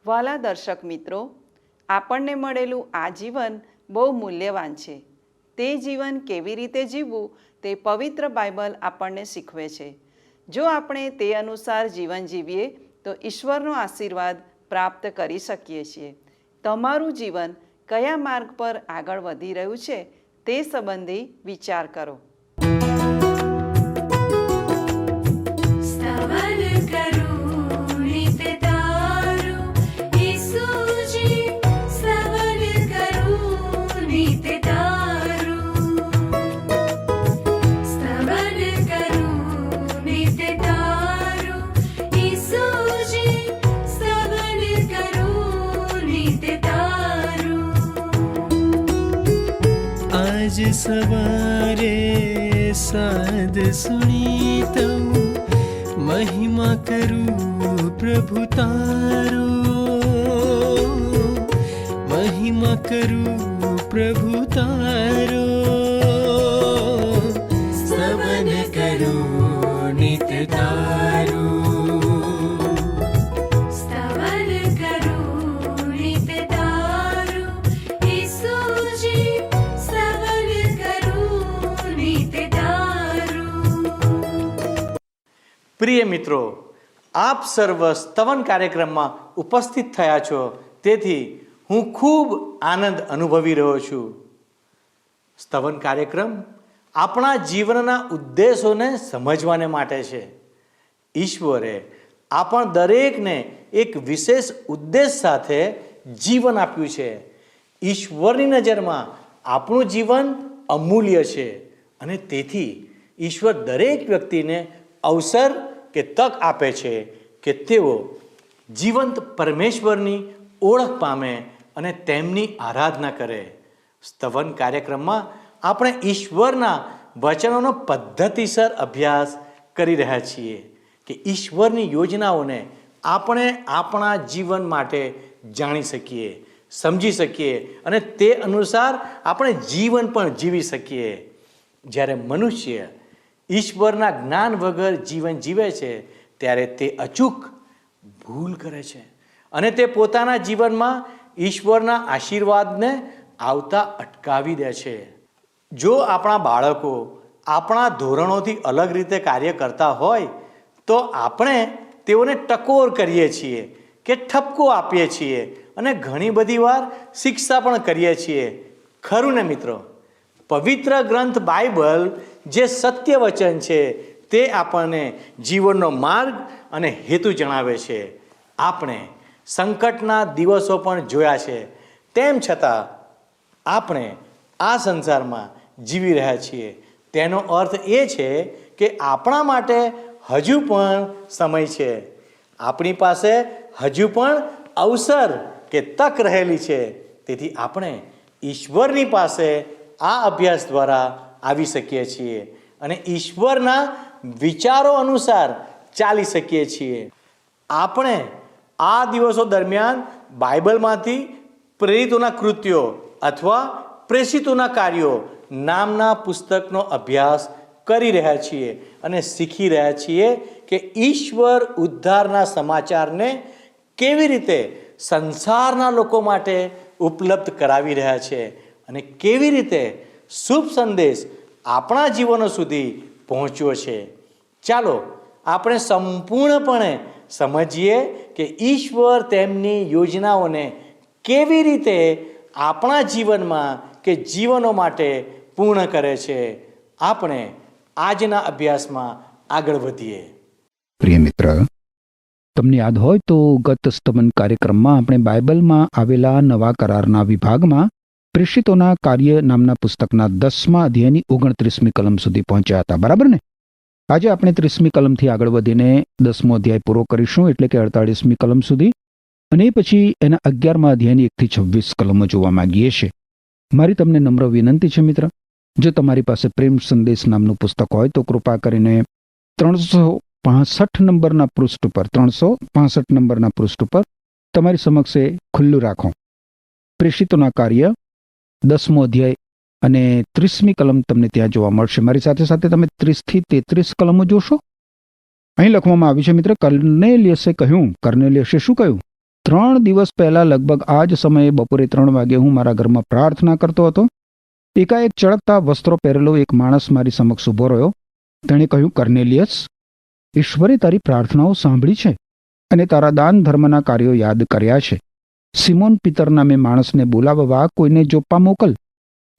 વાલા દર્શક મિત્રો, આપણને મળેલું આ જીવન બહુ મૂલ્યવાન છે. તે જીવન કેવી રીતે જીવવું તે પવિત્ર બાઇબલ આપણને શીખવે છે. જો આપણે તે અનુસાર જીવન જીવીએ તો ઈશ્વરનો આશીર્વાદ પ્રાપ્ત કરી શકીએ છીએ. તમારું જીવન કયા માર્ગ પર આગળ વધી રહ્યું છે તે સંબંધી વિચાર કરો. आज सवारे साद सुनी तो महिमा करूं प्रभु तारो, महिमा करूं प्रभु तारो, स्तवन करूं नित तारो. પ્રિય મિત્રો, આપ સર્વ સ્તવન કાર્યક્રમમાં ઉપસ્થિત થયા છો, તેથી હું ખૂબ આનંદ અનુભવી રહ્યો છું. સ્તવન કાર્યક્રમ આપણા જીવનના ઉદ્દેશોને સમજવાને માટે છે. ઈશ્વરે આપણ દરેકને એક વિશેષ ઉદ્દેશ સાથે જીવન આપ્યું છે. ઈશ્વરની નજરમાં આપણું જીવન અમૂલ્ય છે અને તેથી ઈશ્વર દરેક વ્યક્તિને અવસર કે તક આપે છે કે તેઓ જીવંત પરમેશ્વરની ઓળખ પામે અને તેમની આરાધના કરે. સ્તવન કાર્યક્રમમાં આપણે ઈશ્વરના વચનોનો પદ્ધતિસર અભ્યાસ કરી રહ્યા છીએ કે ઈશ્વરની યોજનાઓને આપણે આપણા જીવન માટે જાણી શકીએ, સમજી શકીએ અને તે અનુસાર આપણે જીવન પણ જીવી શકીએ. જ્યારે મનુષ્ય ઈશ્વરના જ્ઞાન વગર જીવન જીવે છે ત્યારે તે અચૂક ભૂલ કરે છે અને તે પોતાના જીવનમાં ઈશ્વરના આશીર્વાદને આવતા અટકાવી દે છે. જો આપણા બાળકો આપણા ધોરણોથી અલગ રીતે કાર્ય કરતા હોય તો આપણે તેઓને ટકોર કરીએ છીએ કે ઠપકો આપીએ છીએ અને ઘણી બધી વાર શિક્ષા પણ કરીએ છીએ. ખરું ને મિત્રો? પવિત્ર ગ્રંથ બાઇબલ જે સત્ય વચન છે તે આપણને જીવનનો માર્ગ અને હેતુ જણાવે છે. આપણે સંકટના દિવસો પણ જોયા છે, તેમ છતાં આપણે આ સંસારમાં જીવી રહ્યા છીએ. તેનો અર્થ એ છે કે આપણા માટે હજુ પણ સમય છે. આપણી પાસે હજુ પણ અવસર કે તક રહેલી છે. તેથી આપણે ઈશ્વરની પાસે આ અભ્યાસ દ્વારા આવી શકીએ છીએ અને ઈશ્વરના વિચારો અનુસાર ચાલી શકીએ છીએ. આપણે આ દિવસો દરમિયાન બાઇબલમાંથી પ્રેરિતોના કૃત્યો અથવા પ્રેષિતોના કાર્યો નામના પુસ્તકનો અભ્યાસ કરી રહ્યા છીએ અને શીખી રહ્યા છીએ કે ઈશ્વર ઉદ્ધારના સમાચારને કેવી રીતે સંસારના લોકો માટે ઉપલબ્ધ કરાવી રહ્યા છે અને કેવી રીતે શુભ સંદેશ આપણા જીવનો સુધી પહોંચ્યો છે. ચાલો આપણે સંપૂર્ણપણે સમજીએ કે ઈશ્વર તેમની યોજનાઓને કેવી રીતે આપણા જીવનમાં કે જીવનો માટે પૂર્ણ કરે છે. આપણે આજના અભ્યાસમાં આગળ વધીએ. પ્રિય મિત્ર, તમને યાદ હોય તો ગત સ્તવન કાર્યક્રમમાં આપણે બાઇબલમાં આવેલા નવા કરારના વિભાગમાં પ્રેષિતોના કાર્ય નામના પુસ્તકના 10મા અધ્યાયની 29મી કલમ સુધી પહોંચ્યા હતા, બરાબર ને? આજે આપણે 30મી કલમથી આગળ વધીને 10મો અધ્યાય પૂરો કરીશું, એટલે કે 48મી કલમ સુધી, અને પછી એના 11મા અધ્યાયની 1 થી 26 કલમો જોવા માંગીએ છીએ. મારી તમને નમ્ર વિનંતી છે મિત્ર, જો તમારી પાસે પ્રેમ સંદેશ નામનું પુસ્તક હોય તો કૃપા કરીને 365 નંબરના પૃષ્ઠ પર 365 નંબરના પૃષ્ઠ ઉપર તમારી સમક્ષે ખુલ્લું રાખો. પ્રેષિતોના કાર્ય 10મો અધ્યાય અને 30મી કલમ તમને ત્યાં જોવા મળશે. મારી સાથે સાથે તમે 30 થી 33 કલમો જોશો. અહીં લખવામાં આવ્યું છે મિત્ર, કર્નેલિયસે કહ્યું. કર્નેલિયસે શું કહ્યું? 3 દિવસ પહેલા લગભગ આ જ સમયે બપોરે 3 વાગે હું મારા ઘરમાં પ્રાર્થના કરતો હતો. એકાએક ચળકતા વસ્ત્રો પહેરેલો એક માણસ મારી સમક્ષ ઊભો રહ્યો. તેણે કહ્યું, કર્નેલિયસ, ઈશ્વરે તારી પ્રાર્થનાઓ સાંભળી છે અને તારા દાન ધર્મના કાર્યો યાદ કર્યા છે. સિમોન પીતર નામે માણસને બોલાવવા કોઈને જોપ્પા મોકલ.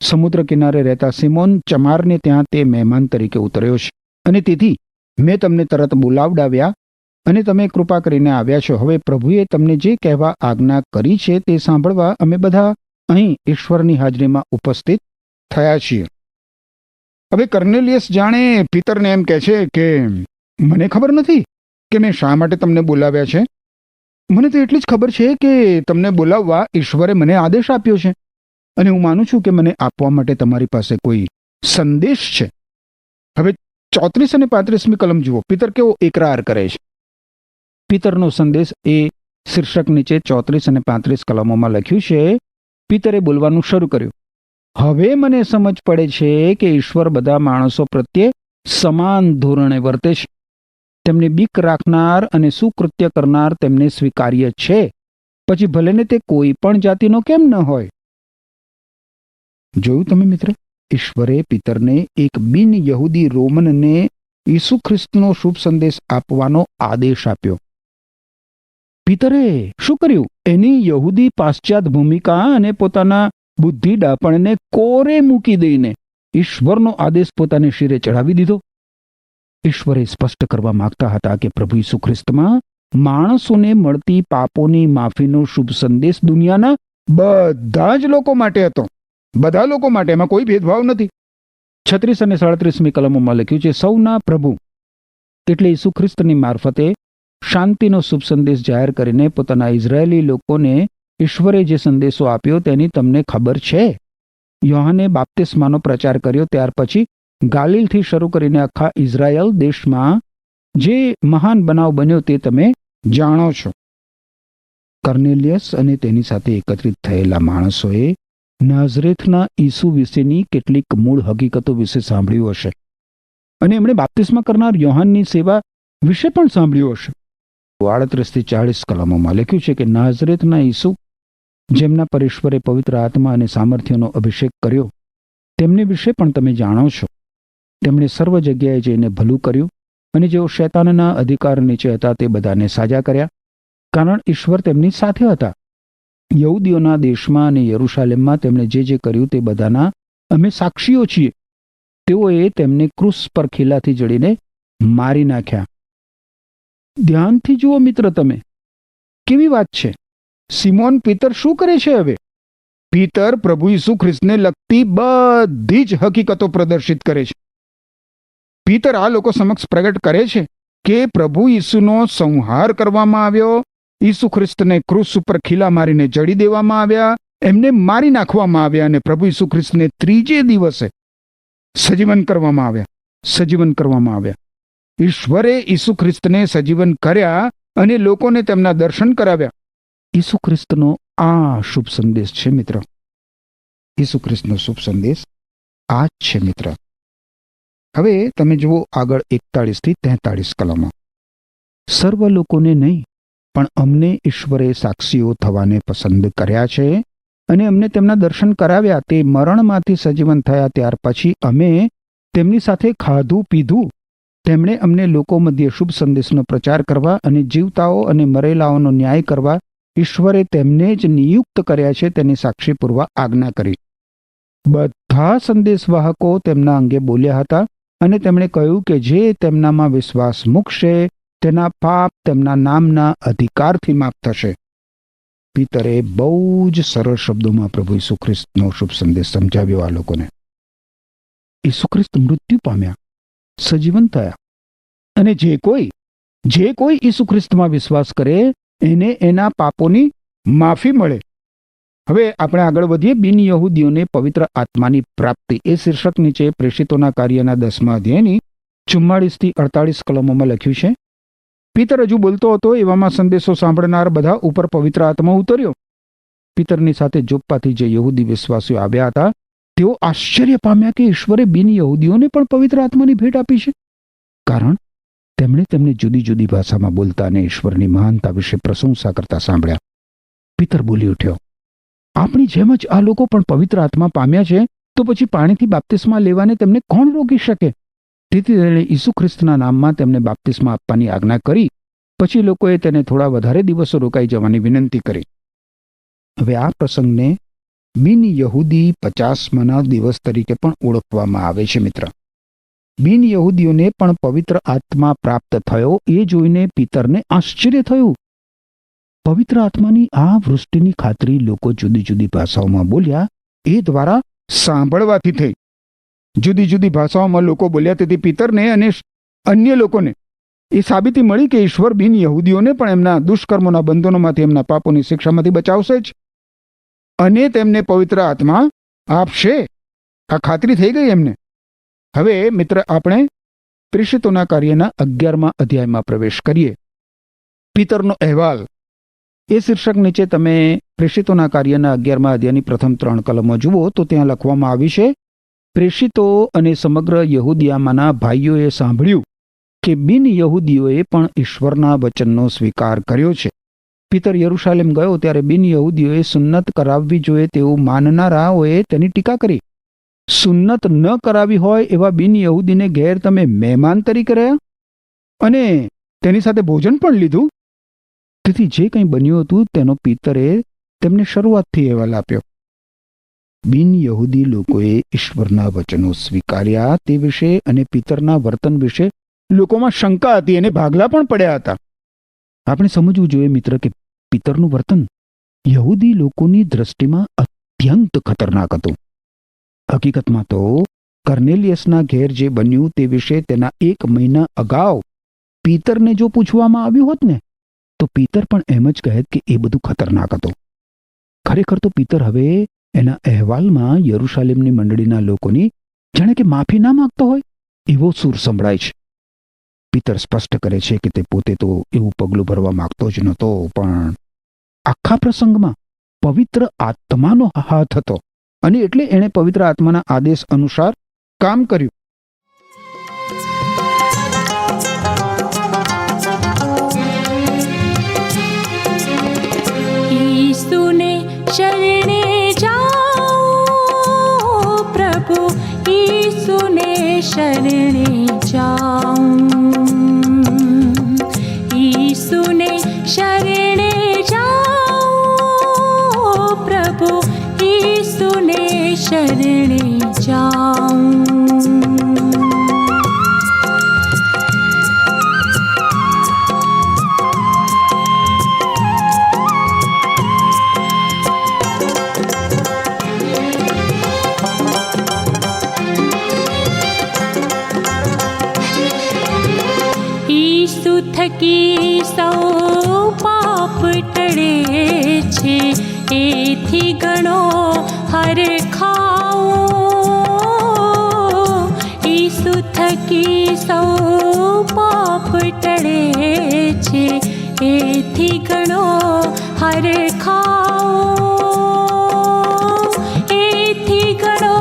સમુદ્ર કિનારે રહેતા સિમોન ચમારને ત્યાં તે મહેમાન તરીકે ઉતર્યો છે અને તેથી મેં તમને તરત બોલાવડાવ્યા અને તમે કૃપા કરીને આવ્યા છો. હવે પ્રભુએ તમને જે કહેવા આજ્ઞા કરી છે તે સાંભળવા અમે બધા અહીં ઈશ્વરની હાજરીમાં ઉપસ્થિત થયા છીએ. હવે કર્નેલિયસ જાણે પિતરને એમ કહે છે કે મને ખબર નથી કે મેં શા માટે તમને બોલાવ્યા છે. મને તો એટલી જ ખબર છે કે તમને બોલાવવા ઈશ્વરે મને આદેશ આપ્યો છે અને હું માનું છું કે મને આપવા માટે તમારી પાસે કોઈ સંદેશ છે. હવે 34 અને 35મી કલમ જુઓ. પિતર કેવો એકરાર કરે છે. પિતરનો સંદેશ એ શીર્ષક નીચે 34 અને 35 કલમોમાં લખ્યું છે. પિતરે બોલવાનું શરૂ કર્યું. હવે મને સમજ પડે છે કે ઈશ્વર બધા માણસો પ્રત્યે સમાન ધોરણે વર્તે છે. તેમને બીક રાખનાર અને સુકૃત્ય કરનાર તેમને સ્વીકાર્ય છે, પછી ભલેને તે કોઈ પણ જાતિનો કેમ ન હોય. જોયું તમે મિત્ર, ઈશ્વરે પિતરને એક બિન યહૂદી રોમનને ઈસુ ખ્રિસ્તનો શુભ સંદેશ આપવાનો આદેશ આપ્યો. પિતરે શું કર્યું? એની યહૂદી પાશ્ચાત્ય ભૂમિકા અને પોતાના બુદ્ધિ ડાપણને કોરે મૂકી દઈને ઈશ્વરનો આદેશ પોતાને શિરે ચડાવી દીધો. ઈશ્વરે સ્પષ્ટ કરવા માંગતા હતા કે પ્રભુ ઈસુ ખ્રિસ્તમાં માણસોને મળતી પાપોની માફીનો શુભ સંદેશ દુનિયાના બધા જ લોકો માટે હતો. બધા લોકો માટે, એમાં કોઈ ભેદભાવ નથી. 36 અને 37મી કલમોમાં લખ્યું છે, સૌના પ્રભુ એટલે ઈસુ ખ્રિસ્તની મારફતે શાંતિનો શુભ સંદેશ જાહેર કરીને પોતાના ઇઝરાયેલી લોકોને ઈશ્વરે જે સંદેશો આપ્યો તેની તમને ખબર છે. યોહાને બાપ્તિસ્માનો પ્રચાર કર્યો, ત્યાર પછી ગાલિલથી શરૂ કરીને આખા ઇઝરાયલ દેશમાં જે મહાન બનાવ બન્યો તે તમે જાણો છો. કર્નેલિયસ અને તેની સાથે એકત્રિત થયેલા માણસોએ નાઝરેથના ઈસુ વિશેની કેટલીક મૂળ હકીકતો વિશે સાંભળ્યું હશે અને એમણે બાપ્તિસ્મા કરનાર યોહાનની સેવા વિશે પણ સાંભળ્યું હશે. 38 થી 40 કલમોમાં લખ્યું છે કે નાઝરેથના ઈસુ, જેમના પર ઈશ્વરે પવિત્ર આત્મા અને સામર્થ્યનો અભિષેક કર્યો, તેમને વિશે પણ તમે જાણો છો. તેમણે સર્વ જગ્યાએ જઈને ભલું કર્યું અને જેઓ શૈતાનના અધિકાર નીચે હતા તે બધાને સાજા કર્યા, કારણ ઈશ્વર તેમની સાથે હતા. યહૂદીઓના દેશમાં અને યરૂશાલેમમાં તેમણે જે જે કર્યું તે બધાના અમે સાક્ષીઓ છીએ. તેઓએ તેમને ક્રૂસ પર ખીલાથી જડીને મારી નાખ્યા. ધ્યાનથી જુઓ મિત્ર, તમે કેવી વાત છે. સિમોન પીતર શું કરે છે? હવે પીતર પ્રભુ ઈસુ ખ્રિસ્તને લગતી બધી જ હકીકતો પ્રદર્શિત કરે છે. પીતર આ લોકો સમક્ષ પ્રગટ કરે છે કે પ્રભુ ઈસુનો સંહાર કરવામાં આવ્યો, ઈસુ ખ્રિસ્તને ક્રૂસ ઉપર ખીલા મારીને જડી દેવામાં આવ્યા, એમને મારી નાખવામાં આવ્યા અને પ્રભુ ઈસુ ખ્રિસ્તને ત્રીજે દિવસે સજીવન કરવામાં આવ્યા. ઈશ્વરે ઈસુ ખ્રિસ્તને સજીવન કર્યા અને લોકોને તેમના દર્શન કરાવ્યા. ઈસુ ખ્રિસ્તનો આ શુભ સંદેશ છે મિત્ર. ઈસુ ખ્રિસ્તનો શુભ સંદેશ આ જ છે મિત્ર. હવે તમે જુઓ આગળ 41 થી 43 કલમો. સર્વ લોકોને નહીં પણ અમને ઈશ્વરે સાક્ષીઓ થવાને પસંદ કર્યા છે અને અમને તેમના દર્શન કરાવ્યા. તે મરણમાંથી સજીવન થયા ત્યાર પછી અમે તેમની સાથે ખાધું પીધું. તેમણે અમને લોકો મધ્યે શુભ સંદેશનો પ્રચાર કરવા અને જીવતાઓ અને મરેલાઓનો ન્યાય કરવા ઈશ્વરે તેમને જ નિયુક્ત કર્યા છે તેની સાક્ષી પૂરવા આજ્ઞા કરી. બધા સંદેશવાહકો તેમના અંગે બોલ્યા હતા અને તેમણે કહ્યું કે જે તેમનામાં વિશ્વાસ મૂકશે તેના પાપ તેમના નામના અધિકારથી માફ થશે. પિતરે બહુ જ સરળ શબ્દોમાં પ્રભુ ઈસુ ખ્રિસ્તનો શુભ સંદેશ સમજાવ્યો આ લોકોને. ઈસુ ખ્રિસ્ત મૃત્યુ પામ્યા, સજીવન થયા અને જે કોઈ ઈસુ ખ્રિસ્તમાં વિશ્વાસ કરે એને એના પાપોની માફી મળે. હવે આપણે આગળ વધીએ. બિન યહૂદીઓને પવિત્ર આત્માની પ્રાપ્તિ એ શીર્ષક નીચે પ્રેષિતોના કાર્યના 10મા અધ્યાયની 44 થી 48 કલમોમાં લખ્યું છે. પિતર હજુ બોલતો હતો એવામાં સંદેશો સાંભળનાર બધા ઉપર પવિત્ર આત્મા ઉતર્યો. પિતરની સાથે જોપ્પાથી જે યહૂદી વિશ્વાસીઓ આવ્યા હતા તેઓ આશ્ચર્ય પામ્યા કે ઈશ્વરે બિન યહૂદીઓને પણ પવિત્ર આત્માની ભેટ આપી છે, કારણ તેમણે તેમને જુદી જુદી ભાષામાં બોલતા અને ઈશ્વરની મહાનતા વિશે પ્રશંસા કરતા સાંભળ્યા. પિતર બોલી ઉઠ્યો, આપણી જેમ જ આ લોકો પણ પવિત્ર આત્મા પામ્યા છે, તો પછી પાણીથી બાપ્તિસ્મા લેવાને તેમને કોણ રોકી શકે? તેથી તેણે ઈસુ ખ્રિસ્તના નામમાં તેમને બાપ્તિસ્મા આપવાની આજ્ઞા કરી. પછી લોકોએ તેને થોડા વધારે દિવસો રોકાઈ જવાની વિનંતી કરી. હવે આ પ્રસંગને બિન યહૂદી 50મા દિવસ તરીકે પણ ઓળખવામાં આવે છે. મિત્ર, બિન યહૂદીઓને પણ પવિત્ર આત્મા પ્રાપ્ત થયો એ જોઈને પિતરને આશ્ચર્ય થયું. પવિત્ર આત્માની આ વૃષ્ટિની ખાતરી લોકો જુદી જુદી ભાષાઓમાં બોલ્યા એ દ્વારા સાંભળવાથી થઈ. જુદી જુદી ભાષાઓમાં લોકો બોલ્યા, તેથી પિતરને અને અન્ય લોકોને એ સાબિતી મળી કે ઈશ્વર બિન યહૂદીઓને પણ એમના દુષ્કર્મોના બંધનોમાંથી, એમના પાપોની શિક્ષામાંથી બચાવશે જ અને તેમને પવિત્ર આત્મા આપશે. આ ખાતરી થઈ ગઈ એમને. હવે મિત્ર, આપણે પ્રેષિતોના કાર્યના 11મા અધ્યાયમાં પ્રવેશ કરીએ. પિતરનો અહેવાલ એ શીર્ષક નીચે તમે પ્રેષિતોના કાર્યના 11મા અધ્યાયની પ્રથમ 3 કલમો જુઓ તો ત્યાં લખવામાં આવી છે, પ્રેષિતો અને સમગ્ર યહૂદિયામાંના ભાઈઓએ સાંભળ્યું કે બિન યહૂદીઓએ પણ ઈશ્વરના વચનનો સ્વીકાર કર્યો છે. પિતર યરૂશાલેમ ગયો ત્યારે બિન યહૂદીઓએ સુન્નત કરાવવી જોઈએ તેવું માનનારાઓએ તેની ટીકા કરી. સુન્નત ન કરાવી હોય એવા બિન યહૂદીને ઘેર તમે મહેમાન તરીકે રહ્યા અને તેની સાથે ભોજન પણ લીધું. તેથી જે કંઈ બન્યું હતું તેનો પિતરે તેમને શરૂઆતથી અહેવાલ આપ્યો. બિન યહૂદી લોકોએ ઈશ્વરના વચનો સ્વીકાર્યા તે વિશે અને પિતરના વર્તન વિશે લોકોમાં શંકા હતી અને ભાગલા પણ પડ્યા હતા. આપણે સમજવું જોઈએ મિત્ર કે પિતરનું વર્તન યહૂદી લોકોની દ્રષ્ટિમાં અત્યંત ખતરનાક હતું. હકીકતમાં તો કર્નેલિયસના ઘેર જે બન્યું તે વિશે તેના 1 મહિના અગાઉ પિતરને જો પૂછવામાં આવ્યું હોત ને તો પિતર પણ એમ જ કહેત કે એ બધું ખતરનાક હતું. ખરેખર તો પિતર હવે એના અહેવાલમાં યરૂશાલેમની મંડળીના લોકોની જાણે કે માફી ના માંગતો હોય એવો સૂર સંભળાય છે. પિતર સ્પષ્ટ કરે છે કે તે પોતે તો એવું પગલું ભરવા માંગતો જ નહોતો, પણ આખા પ્રસંગમાં પવિત્ર આત્માનો હાથ હતો અને એટલે એણે પવિત્ર આત્માના આદેશ અનુસાર કામ કર્યું. ઈસુને શરણે જાઓ પ્રભુ, ઈસુને શરણે જાઓ, ઈસુને શરણે જાઓ પ્રભુ, ઈસુને શરણે જાઓ. થકી સૌ પાપ ટળે છે, એથી ઘણો હરખાઓ. ઈસુ થકી સૌ પાપ ટળે છે, એથી ઘણો હરખાઓ, એથી ઘણો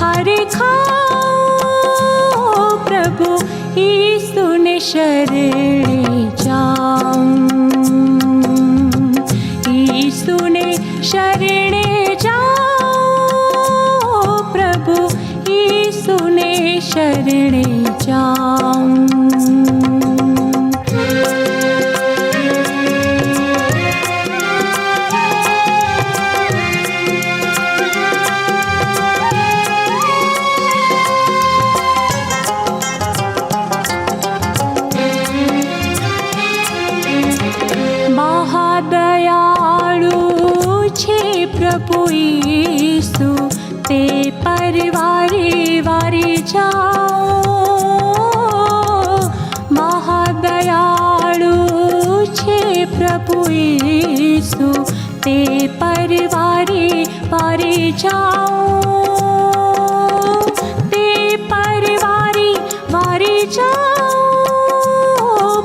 હરખાઓ પ્રભુ, ઈસુને શરણે જાઓ, ઈસુને શરણે જાઓ પ્રભુ, ઈસુને શરણે જાઓ. પ્રભુ ઈસુ તે પરવારે વારે જાઓ, મહાદયાળુ છે પ્રભુ ઈસુ તે પરવારે વારે જાઓ, તે પરવારે વારે જાઓ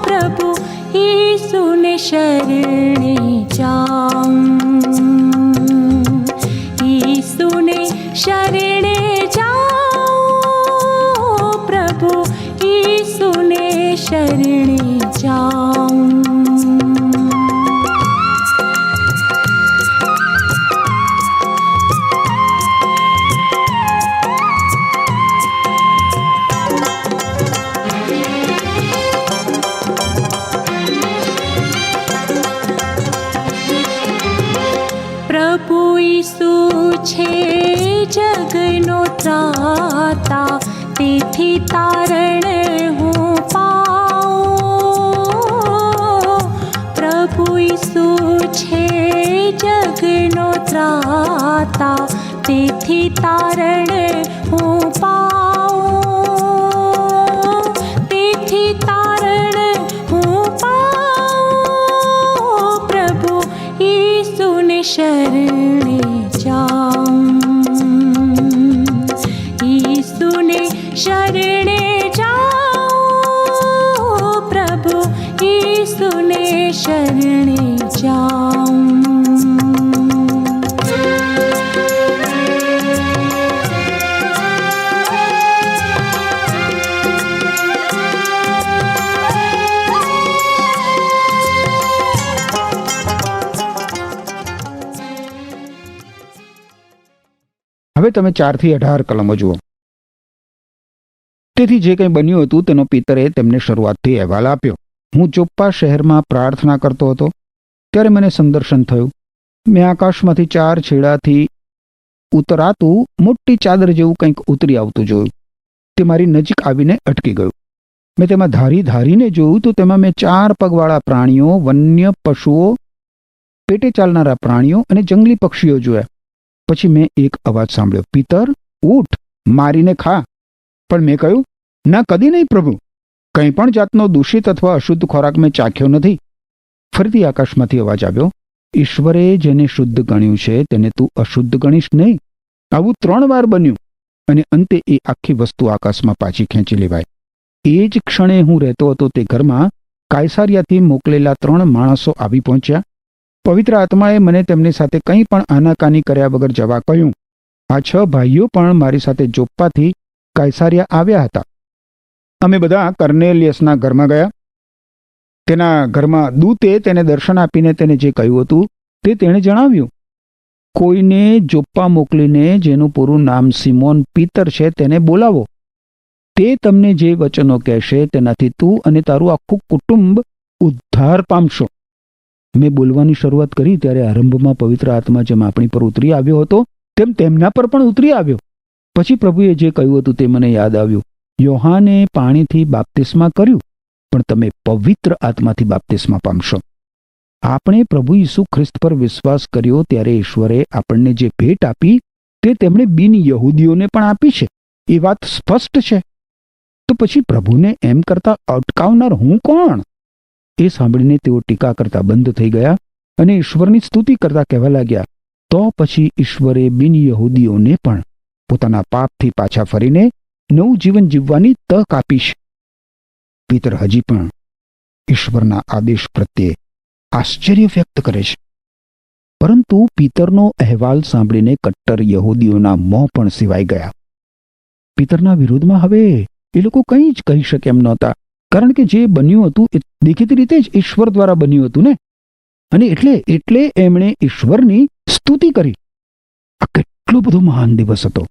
પ્રભુ, ઈસુને શરણે જાઓ, ઈસુને શરણે જાઓ પ્રભુ, ઈસુને શરણે જાઓ. પ્રભુ ઈસુ છે જગનો ત્રાતા, તેથી તારણ હું પાઉં. પ્રભુ ઈસુ છે જગનો ત્રાતા, તેથી તારણ હું પાઉં. તેથી તારણ હું પાઉં. પ્રભુ ઈસુને શરણે જાઉં. ઈસુને શરણે જાઉં. પ્રભુ ઈસુને શરણે જાઉં. હવે તમે 4 થી 18 કલમો જુઓ. તેથી જે કંઈ બન્યું હતું તેનો પિતરે તેમને શરૂઆતથી અહેવાલ આપ્યો. હું જોપ્પા શહેરમાં પ્રાર્થના કરતો હતો, ત્યારે મને સંદર્શન થયું. મેં આકાશમાંથી 4 છેડાથી ઉતરાતું મોટી ચાદર જેવું કંઈક ઉતરી આવતું જોયું. તે મારી નજીક આવીને અટકી ગયું. મેં તેમાં ધારીને જોયું તો તેમાં મેં 4 પગવાળા પ્રાણીઓ, વન્ય પશુઓ, પેટે ચાલનારા પ્રાણીઓ અને જંગલી પક્ષીઓ જોયા. પછી મેં એક અવાજ સાંભળ્યો, પિતર, ઊઠ, મારીને ખા. પણ મેં કહ્યું, ના, કદી નહીં પ્રભુ. કંઈ પણ જાતનો દૂષિત અથવા અશુદ્ધ ખોરાક મેં ચાખ્યો નથી. ફરીથી આકાશમાંથી અવાજ આવ્યો, ઈશ્વરે જેને શુદ્ધ ગણ્યું છે તેને તું અશુદ્ધ ગણીશ નહીં. આવું 3 વાર બન્યું અને અંતે એ આખી વસ્તુ આકાશમાં પાછી ખેંચી લેવાય. એ જ ક્ષણે હું રહેતો હતો તે ઘરમાં કાયસારિયાથી મોકલેલા 3 માણસો આવી પહોંચ્યા. પવિત્ર આત્માએ મને તેમની સાથે કંઈ પણ આનાકાની કર્યા વગર જવા કહ્યું. આ 6 ભાઈઓ પણ મારી સાથે જોપ્પાથી કાયસારિયા આવ્યા હતા. અમે બધા કર્નેલિયસના ઘરમાં ગયા. તેના ઘરમાં દૂતે તેને દર્શન આપીને તેને જે કહ્યું હતું તે તેણે જણાવ્યું. કોઈને જોપ્પા મોકલીને, જેનું પૂરું નામ સિમોન પીતર છે, તેને બોલાવો. તે તમને જે વચનો કહેશે તેનાથી તું અને તારું આખું કુટુંબ ઉદ્ધાર પામશો. મેં બોલવાની શરૂઆત કરી ત્યારે આરંભમાં પવિત્ર આત્મા જેમ આપણી પર ઉતરી આવ્યો હતો તેમ તેમના પર પણ ઉતરી આવ્યો. પછી પ્રભુએ જે કહ્યું હતું તે મને યાદ આવ્યું. યોહાને પાણીથી બાપ્તિસ્મા કર્યું, પણ તમે પવિત્ર આત્માથી બાપ્તિસ્મા પામશો. આપણે પ્રભુ ઈસુ ખ્રિસ્ત પર વિશ્વાસ કર્યો ત્યારે ઈશ્વરે આપણને જે ભેટ આપી તે તેમણે બિન યહૂદીઓને પણ આપી છે. એ વાત સ્પષ્ટ છે. તો પછી પ્રભુને એમ કરતા અટકાવનાર હું કોણ? એ સાંભળીને તેઓ ટીકા કરતા બંધ થઈ ગયા અને ઈશ્વરની સ્તુતિ કરતા કહેવા લાગ્યા, તો પછી ઈશ્વરે બિન યહૂદીઓને પણ પોતાના પાપથી પાછા ફરીને નવું જીવન જીવવાની તક આપી છે. પિતર હજી પણ ઈશ્વરના આદેશ પ્રત્યે આશ્ચર્ય વ્યક્ત કરે છે. પરંતુ પિતરનો અહેવાલ સાંભળીને કટ્ટર યહૂદીઓના મોં પણ સિવાય ગયા. પિતરના વિરોધમાં હવે એ લોકો કંઈ જ કહી શકે એમ નહોતા, કારણ કે જે બન્યું હતું એ દેખીતી રીતે જ ઈશ્વર દ્વારા બન્યું હતું ને. અને એટલે એમણે ઈશ્વરની સ્તુતિ કરી. આ કેટલો બધો મહાન દિવસ હતો,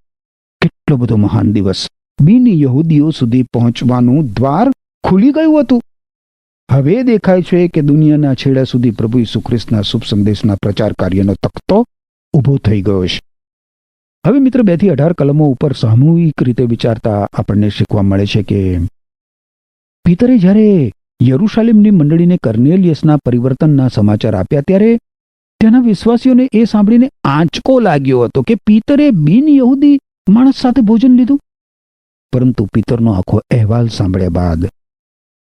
કેટલો બધો મહાન દિવસ. બિન યહૂદીઓ સુધી પહોંચવાનું દ્વાર ખુલી ગયું હતું. હવે દેખાય છે કે દુનિયાના છેડા સુધી પ્રભુ ઈસુ ખ્રિસ્તના શુભ સંદેશના પ્રચાર કાર્યનો તખ્તો ઊભો થઈ ગયો છે. હવે મિત્ર 2 થી 18 કલમો ઉપર સામૂહિક રીતે વિચારતા આપણને શીખવા મળે છે કે પિતરે જ્યારે યરુશાલેમની મંડળીને કર્નેલિયસના પરિવર્તનના સમાચાર આપ્યા ત્યારે તેના વિશ્વાસીઓને એ સાંભળીને આંચકો લાગ્યો હતો કે પિતરે બિન યહૂદી માણસ સાથે ભોજન લીધું. પરંતુ પિતરનો આખો અહેવાલ સાંભળ્યા બાદ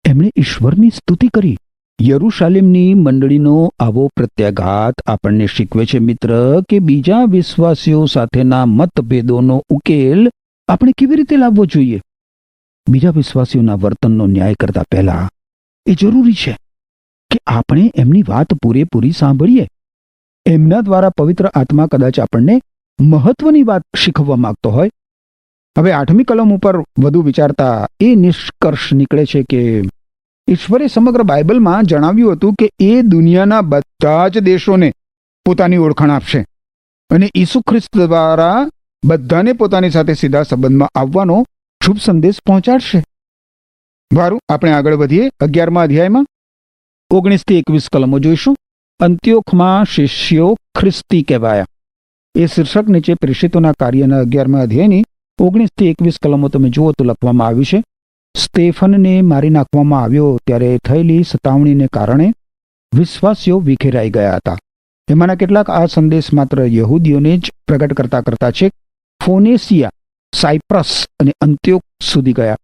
એમણે ઈશ્વરની સ્તુતિ કરી. યરુશાલેમની મંડળીનો આવો પ્રત્યાઘાત આપણને શીખવે છે મિત્ર કે બીજા વિશ્વાસીઓ સાથેના મતભેદોનો ઉકેલ આપણે કેવી રીતે લાવવો જોઈએ. બીજા વિશ્વાસીઓના વર્તનનો ન્યાય કરતા પહેલા એ જરૂરી છે કે આપણે એમની વાત પૂરેપૂરી સાંભળીએ. એમના દ્વારા પવિત્ર આત્મા કદાચ આપણને મહત્વની વાત શીખવવા માંગતો હોય. હવે 8મી કલમ ઉપર વધુ વિચારતા એ નિષ્કર્ષ નીકળે છે કે ઈશ્વરે સમગ્ર બાઇબલમાં જણાવ્યું હતું કે એ દુનિયાના બધા જ દેશોને પોતાની ઓળખાણ આપશે અને ઈસુ ખ્રિસ્ત દ્વારા બધાને પોતાની સાથે સીધા સંબંધમાં આવવાનો શુભ સંદેશ પહોંચાડશે. વારું, આપણે આગળ વધીએ. 11મા અધ્યાયમાં 19 થી 21 કલમો જોઈશું. અંત્યોખમાં શિષ્યો ખ્રિસ્તી કહેવાયા. એ શીર્ષક નીચે પ્રેષિતોના કાર્યના 11મા અધ્યાયની 19 થી 21 કલમો તમે જુઓ તો લખવામાં આવ્યું છે, સ્ટેફનને મારી નાખવામાં આવ્યો ત્યારે થયેલી સતાવણીને કારણે વિશ્વાસીઓ વિખેરાઈ ગયા હતા. એમાંના કેટલાક આ સંદેશ માત્ર યહૂદીઓને જ પ્રગટ કરતા છે. ફોનેસિયા, સાયપ્રસ અને અંત્યોક સુધી ગયા,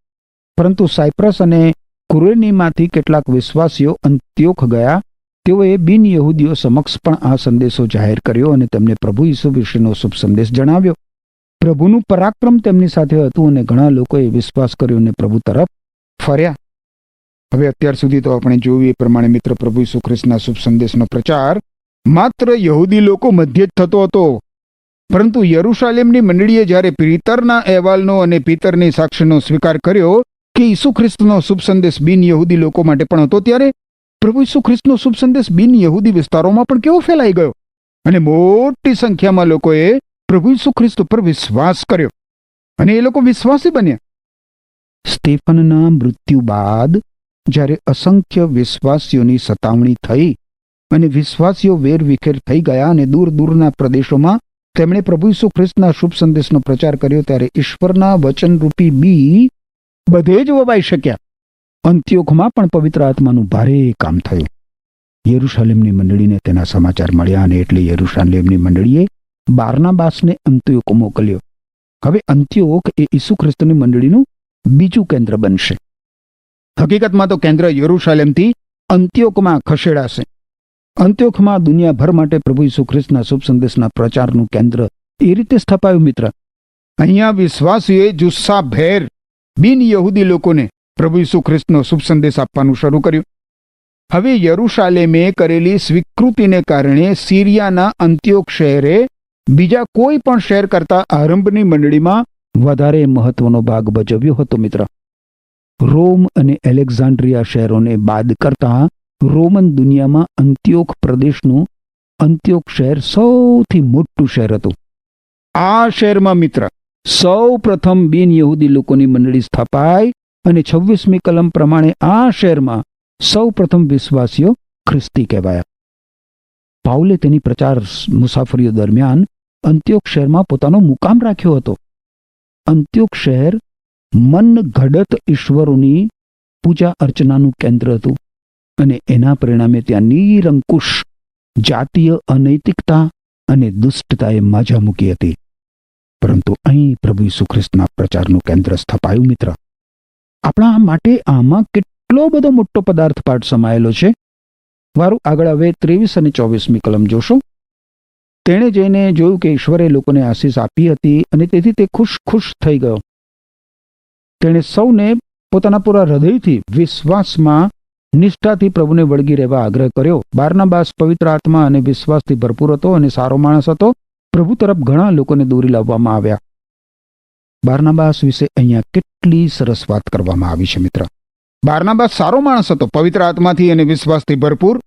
પરંતુ સાયપ્રસ અને કુરેનીમાંથી કેટલાક વિશ્વાસીઓ અંત્યોક ગયા. તેઓએ બિન યહૂદીઓ સમક્ષ પણ આ સંદેશો જાહેર કર્યો અને તેમને પ્રભુ ઈસુ વિશેનો શુભ સંદેશ જણાવ્યો. પ્રભુનું પરાક્રમ તેમની સાથે હતું અને ઘણા લોકોએ વિશ્વાસ કર્યો અને પ્રભુ તરફ ફર્યા. હવે અત્યાર સુધી તો આપણે જોયું એ પ્રમાણે મિત્ર, પ્રભુ ઈસુ ખ્રિસ્તના શુભ સંદેશનો પ્રચાર માત્ર યહૂદી લોકો મધ્યે જ થતો હતો. પરંતુ યરૂશાલેમની મંડળીએ જ્યારે પિતરના અહેવાલનો અને પિતરની સાક્ષીનો સ્વીકાર કર્યો કે ઈસુ ખ્રિસ્તનો શુભ સંદેશ બિન યહૂદી લોકો માટે પણ હતો, ત્યારે પ્રભુ ઈસુ ખ્રિસ્તનો શુભ સંદેશ બિન યહૂદી વિસ્તારોમાં પણ કેવો ફેલાઈ ગયો અને મોટી સંખ્યામાં લોકોએ પ્રભુ ઈસુ ખ્રિસ્ત પર વિશ્વાસ કર્યો અને એ લોકો વિશ્વાસી બન્યા. સ્ટેફનના મૃત્યુ બાદ જ્યારે અસંખ્ય વિશ્વાસીઓની સતાવણી થઈ અને વિશ્વાસીઓ વેરવિખેર થઈ ગયા અને દૂર દૂરના પ્રદેશોમાં તેમણે પ્રભુ ઈસુ ખ્રિસ્તના શુભ સંદેશનો પ્રચાર કર્યો, ત્યારે ઈશ્વરના વચનરૂપી બી બધે જ વવાઈ શક્યા. અંત્યોખમાં પણ પવિત્ર આત્માનું ભારે કામ થયું. યરૂશાલેમની મંડળીને તેના સમાચાર મળ્યા અને એટલે યરૂશાલેમની મંડળીએ બારનાબાસને અંત્યોક મોકલ્યો. હવે અંત્યોક એ ઈસુ ખ્રિસ્તની મંડળીનું બીજું કેન્દ્ર બનશે. હકીકતમાં તો કેન્દ્ર યરૂશાલેમથી અંત્યોકમાં ખસેડાશે. અંત્યોકમાં દુનિયાભર માટે પ્રભુ ઈસુ ખ્રિસ્તના શુભ સંદેશના પ્રચારનું કેન્દ્ર એ રીતે સ્થપાયું મિત્ર. અહીંયા વિશ્વાસીઓએ જુસ્સાભેર બિન યહૂદી લોકોને પ્રભુ ઈસુ ખ્રિસ્તનો શુભ સંદેશ આપવાનું શરૂ કર્યું. હવે યરૂશાલેમે કરેલી સ્વીકૃતિને કારણે સિરિયાના અંત્યોક શહેરે બીજા કોઈ પણ શહેર કરતા આરંભની મંડળીમાં વધારે મહત્વનો ભાગ ભજવ્યો હતો મિત્ર. રોમ અને એલેક્ઝાન્ડ્રિયા શહેરોને બાદ કરતા રોમન દુનિયામાં અંત્યોક પ્રદેશનું અંત્યોક શહેર સૌથી મોટું શહેર હતું. આ શહેરમાં મિત્ર સૌ પ્રથમ બિન યહૂદી લોકોની મંડળી સ્થપાઈ અને 26મી કલમ પ્રમાણે આ શહેરમાં સૌ પ્રથમ વિશ્વાસીઓ ખ્રિસ્તી કહેવાયા. પાઉલે તેની પ્રચાર મુસાફરીઓ દરમિયાન અંત્યોક શહેરમાં પોતાનો મુકામ રાખ્યો હતો. અંત્યોક શહેર મનઘડત ઈશ્વરોની પૂજા અર્ચનાનું કેન્દ્ર હતું અને એના પરિણામે ત્યાં નિરંકુશ જાતીય અનૈતિકતા અને દુષ્ટતાએ માજા મૂકી હતી. પરંતુ અહીં પ્રભુ ઈસુ ખ્રિસ્તના પ્રચારનું કેન્દ્ર સ્થપાયું મિત્ર. આપણા માટે આમાં કેટલો બધો મોટો પદાર્થ પાઠ સમાયેલો છે. વારું આગળ હવે 23 અને 24મી કલમ જોશો. તેણે જઈને જોયું કે ઈશ્વરે લોકોને આશીષ આપી હતી અને તેથી તે ખુશ થઈ ગયો. તેણે સૌને પોતાના પૂરા હૃદયથી વિશ્વાસમાં નિષ્ઠાથી પ્રભુને વળગી રહેવા આગ્રહ કર્યો. બારનાબાસ પવિત્ર આત્મા અને વિશ્વાસથી ભરપૂર હતો અને સારો માણસ હતો. પ્રભુ તરફ ઘણા લોકોને દોરી લાવવામાં આવ્યા. બારનાબાસ વિશે અહીંયા કેટલી સરસ વાત કરવામાં આવી છે મિત્ર. બારનાબાસ સારો માણસ હતો, પવિત્ર આત્માથી અને વિશ્વાસથી ભરપૂર.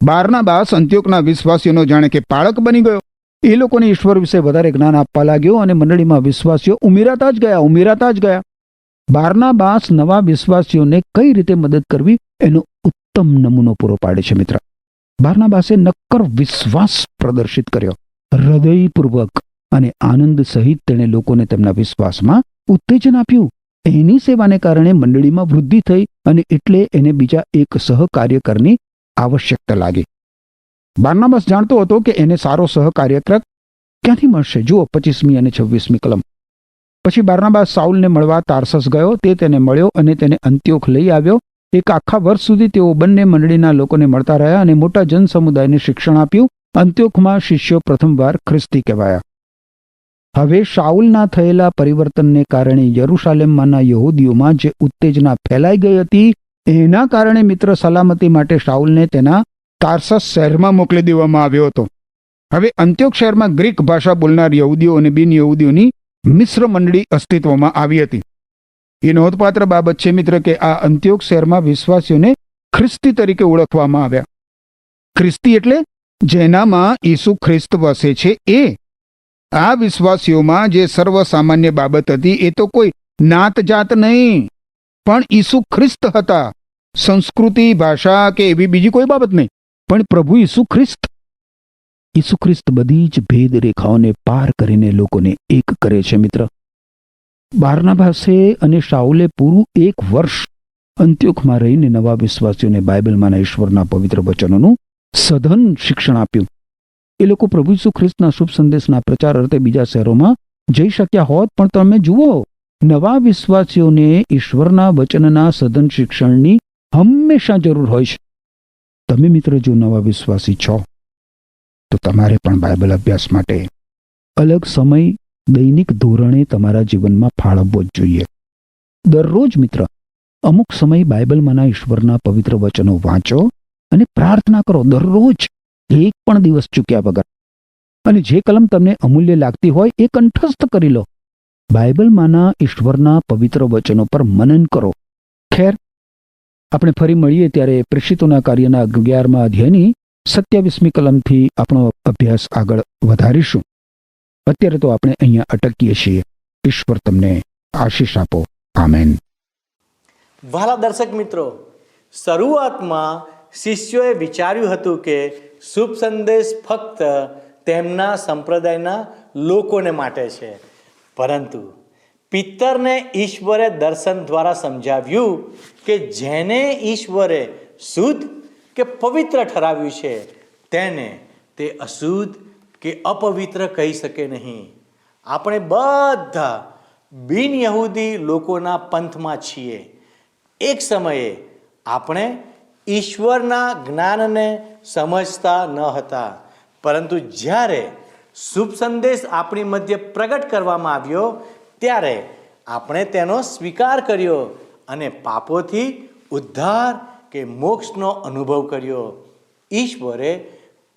બારનાબાસ અંત્યોકના વિશ્વાસીઓનો જાણે કે પાળક બની ગયો. એ લોકોને ઈશ્વર વિશે વધારે જ્ઞાન આપવા લાગ્યો અને મંડળીમાં વિશ્વાસીઓ ઉમેરાતા જ ગયા. બારનાબાસ નવા વિશ્વાસીઓને કઈ રીતે મદદ કરવી એનો ઉત્તમ નમૂનો પૂરો પાડે છે મિત્ર. બારનાબાસે નક્કર વિશ્વાસ પ્રદર્શિત કર્યો. હૃદયપૂર્વક અને આનંદ સહિત તેણે લોકોને તેમના વિશ્વાસમાં ઉત્તેજન આપ્યું. એની સેવાને કારણે મંડળીમાં વૃદ્ધિ થઈ અને એટલે એને બીજા એક સહકાર્યકરની આવશ્યકતા લાગી. બારનાબાસ જાણતો હતો કે એને સારો સહકાર્યકર ક્યાંથી મળશે. જુઓ 25મી અને 26મી કલમ. પછી બારનાબાસ સાઉલને મળવા તાર્સસ ગયો. તે તેને મળ્યો અને તેને અંત્યોક લઈ આવ્યો. એક આખા વર્ષ સુધી તેઓ બંને મંડળીના લોકોને મળતા રહ્યા અને મોટા જનસમુદાયને શિક્ષણ આપ્યું. અંત્યોકમાં શિષ્યો પ્રથમવાર ખ્રિસ્તી કહેવાયા. હવે શાઉલના થયેલા પરિવર્તનને કારણે યરૂશાલેમમાંના યહૂદીઓમાં જે ઉત્તેજના ફેલાઈ ગઈ હતી એના કારણે મિત્ર સલામતી માટે શાઉલને તેના તાર્સસ શહેરમાં મોકલી દેવામાં આવ્યો હતો. હવે અંત્યોક શહેરમાં ગ્રીક ભાષા બોલનાર યહૂદીઓ અને બિન યહૂદીઓની મિશ્ર મંડળી અસ્તિત્વમાં આવી હતી. એ નોંધપાત્ર બાબત છે મિત્ર કે આ અંત્યોક શહેરમાં વિશ્વાસીઓને ખ્રિસ્તી તરીકે ઓળખવામાં આવ્યા. ખ્રિસ્તી એટલે જેનામાં ઈસુ ખ્રિસ્ત વસે છે એ. આ વિશ્વાસીઓમાં જે સર્વસામાન્ય બાબત હતી એ તો કોઈ નાત જાત નહીં, પણ ઈસુ ખ્રિસ્ત હતા. સંસ્કૃતિ, ભાષા કે એવી બીજી કોઈ બાબત નહીં, પણ પ્રભુ ઈસુ ખ્રિસ્ત. ઈસુ ખ્રિસ્ત બધી જ ભેદ રેખાઓને પાર કરીને લોકોને એક કરે છે. મિત્ર, બારનાબાસે અને શાઉલે પૂરું 1 વર્ષ અંત્યોખમાં રહીને નવા વિશ્વાસીઓને બાઇબલમાંના ઈશ્વરના પવિત્ર વચનોનું સઘન શિક્ષણ આપ્યું. એ લોકો પ્રભુ ઈસુ ખ્રિસ્તના શુભ સંદેશના પ્રચાર અર્થે બીજા શહેરોમાં જઈ શક્યા હોત, પણ તમે જુઓ, નવા વિશ્વાસીઓને ઈશ્વરના વચનના સઘન શિક્ષણની હંમેશા જરૂર હોય છે. તમે મિત્ર જો નવા વિશ્વાસી છો તો તમારે પણ બાઇબલ અભ્યાસ માટે અલગ સમય દૈનિક ધોરણે તમારા જીવનમાં ફાળવવો જ જોઈએ. દરરોજ મિત્ર અમુક સમય બાઇબલમાંના ઈશ્વરના પવિત્ર વચનો વાંચો અને પ્રાર્થના કરો. દરરોજ એક પણ દિવસ ચૂક્યા વગર. અને જે કલમ તમને અમૂલ્ય લાગતી હોય એ કંઠસ્થ કરી લો. બાઇબલમાંના ઈશ્વરના પવિત્ર વચનો પર મનન કરો. ખેર, આપણે ફરી મળીએ ત્યારે પ્રેષિતોના કાર્યના 11મા અધ્યાયની 27મી કલમથી આપણો અભ્યાસ આગળ વધારીશું. અત્યારે તો આપણે અહીંયા અટકીએ છીએ. ઈશ્વર તમને આશીષ આપો. આમેન. વહાલા દર્શક મિત્રો, શરૂઆતમાં શિષ્યોએ વિચાર્યું હતું કે શુભ સંદેશ ફક્ત તેમના સંપ્રદાયના લોકોને માટે છે, પરંતુ પિત્તરને ઈશ્વરે દર્શન દ્વારા સમજાવ્યું કે જેને ઈશ્વરે શુદ્ધ કે પવિત્ર ઠરાવ્યું છે તેને તે અશુદ્ધ કે અપવિત્ર કહી શકે નહીં. આપણે બધા બિન યહૂદી લોકોના પંથમાં છીએ. એક સમયે આપણે ઈશ્વરના જ્ઞાનને સમજતા ન હતા, પરંતુ જ્યારે શુભ સંદેશ આપણી મધ્ય પ્રગટ કરવામાં આવ્યો ત્યારે આપણે તેનો સ્વીકાર કર્યો અને પાપોથી ઉદ્ધાર કે મોક્ષનો અનુભવ કર્યો. ઈશ્વરે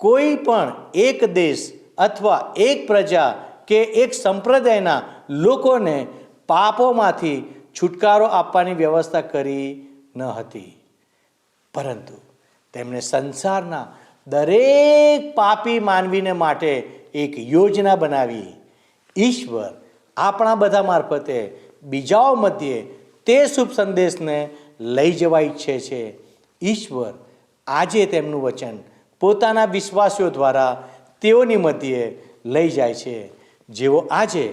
કોઈ પણ એક દેશ અથવા એક પ્રજા કે એક સંપ્રદાયના લોકોને પાપોમાંથી છુટકારો આપવાની વ્યવસ્થા કરી ન હતી, પરંતુ તેમણે સંસારના દરેક પાપી માનવીને માટે એક યોજના બનાવી. ઈશ્વર આપણા બધા મારફતે બીજાઓ મધ્યે તે શુભ સંદેશને લઈ જવા ઈચ્છે છે. ઈશ્વર આજે તેમનું વચન પોતાના વિશ્વાસીઓ દ્વારા તેઓની મધ્યે લઈ જાય છે, જેઓ આજે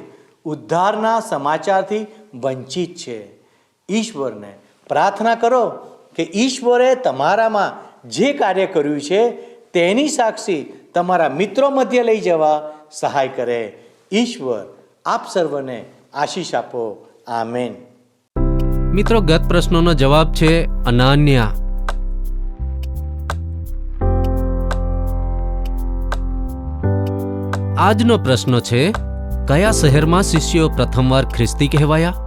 ઉદ્ધારના સમાચારથી વંચિત છે. ઈશ્વરને પ્રાર્થના કરો કે ઈશ્વરે તમારામાં જે કાર્ય કર્યું છે તેની સાક્ષી તમારા મિત્રો મધ્ય લઈ જવા સહાય કરે. ઈશ્વર આપ સર્વને આશીષ આપો. આમેન. મિત્રો, ગત પ્રશ્નોનો જવાબ છે અનાન્યા. આજનો પ્રશ્ન છે, કયા શહેરમાં શિષ્યો પ્રથમવાર ખ્રિસ્તી કહેવાયા?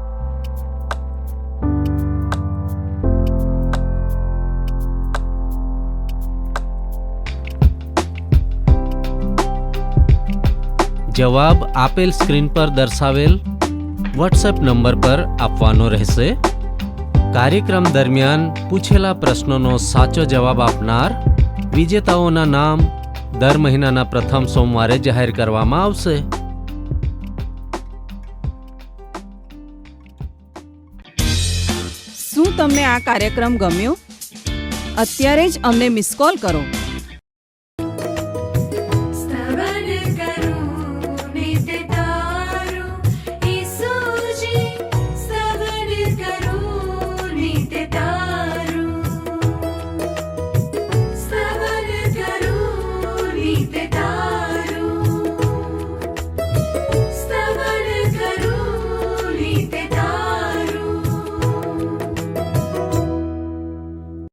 જવાબ આપેલ સ્ક્રીન પર દર્શાવેલ વોટ્સએપ નંબર પર આપવાનો રહેશે. કાર્યક્રમ દરમિયાન પૂછેલા પ્રશ્નોનો સાચો જવાબ આપનાર વિજેતાઓના નામ દર મહિનાના પ્રથમ સોમવારે જાહેર કરવામાં આવશે. શું તમને આ કાર્યક્રમ ગમ્યો? અત્યારે જ અમને મિસ કોલ કરો.